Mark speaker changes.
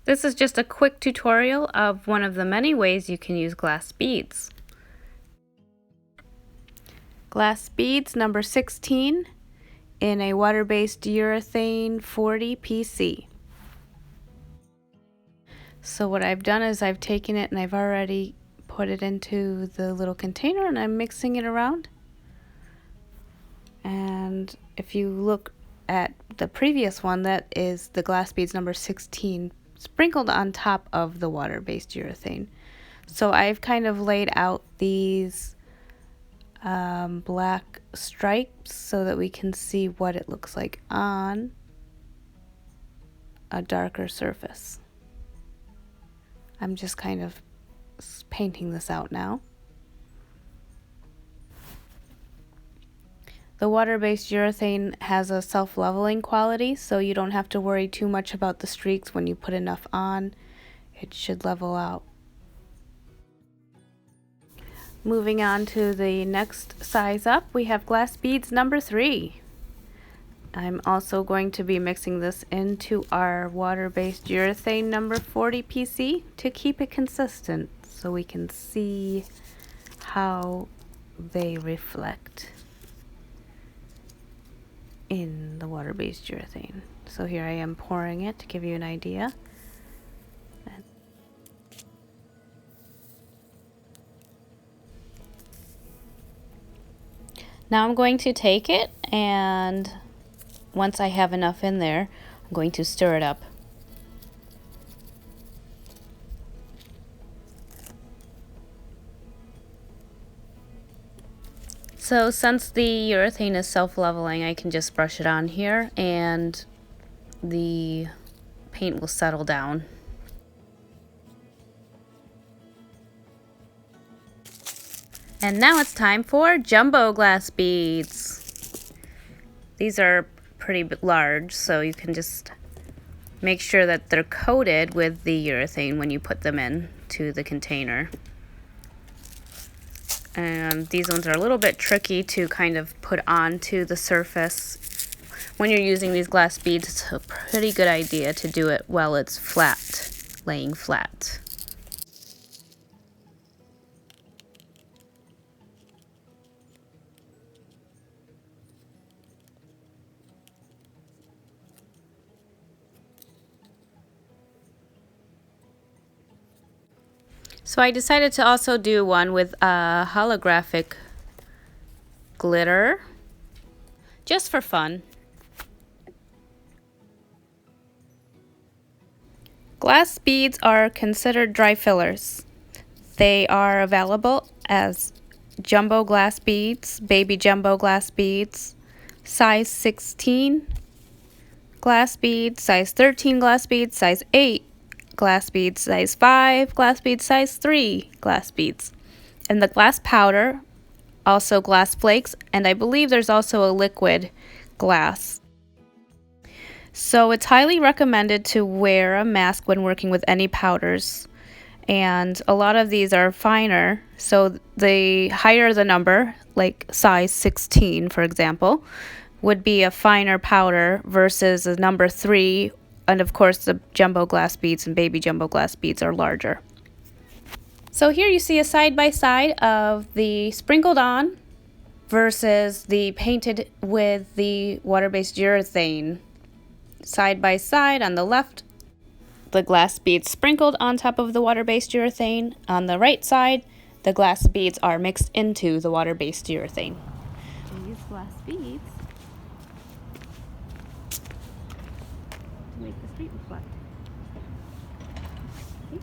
Speaker 1: This is just a quick tutorial of one of the many ways you can use glass beads. Glass beads number 16 in a water-based urethane 40 PC. So what I've done is I've taken it and I've already put it into the little container and I'm mixing it around. And if you look at the previous one, that is the glass beads number 16 sprinkled on top of the water-based urethane. So I've kind of laid out these black stripes so that we can see what it looks like on a darker surface. I'm just kind of painting this out now. The water-based urethane has a self-leveling quality, so you don't have to worry too much about the streaks when you put enough on. It should level out. Moving on to the next size up, we have glass beads number 3. I'm also going to be mixing this into our water-based urethane number 40 PC to keep it consistent so we can see how they reflect in the water-based urethane. So here I am pouring it to give you an idea. Now I'm going to take it, and once I have enough in there, I'm going to stir it up. So since the urethane is self-leveling, I can just brush it on here and the paint will settle down. And now it's time for jumbo glass beads. These are pretty large, so you can just make sure that they're coated with the urethane when you put them into the container. And these ones are a little bit tricky to kind of put onto the surface. When you're using these glass beads, it's a pretty good idea to do it while it's flat, laying flat. So I decided to also do one with a holographic glitter, just for fun. Glass beads are considered dry fillers. They are available as jumbo glass beads, baby jumbo glass beads, size 16 glass beads, size 13 glass beads, size 8 glass beads, size 5 glass beads, size 3 glass beads. And the glass powder, also glass flakes, and I believe there's also a liquid glass. So it's highly recommended to wear a mask when working with any powders. And a lot of these are finer, so the higher the number, like size 16 for example, would be a finer powder versus a number 3, and of course the jumbo glass beads and baby jumbo glass beads are larger. So here you see a side-by-side of the sprinkled on versus the painted with the water-based urethane. Side by side on the left, the glass beads sprinkled on top of the water-based urethane. On the right side, the glass beads are mixed into the water-based urethane. These glass beads make the street reflect. Okay.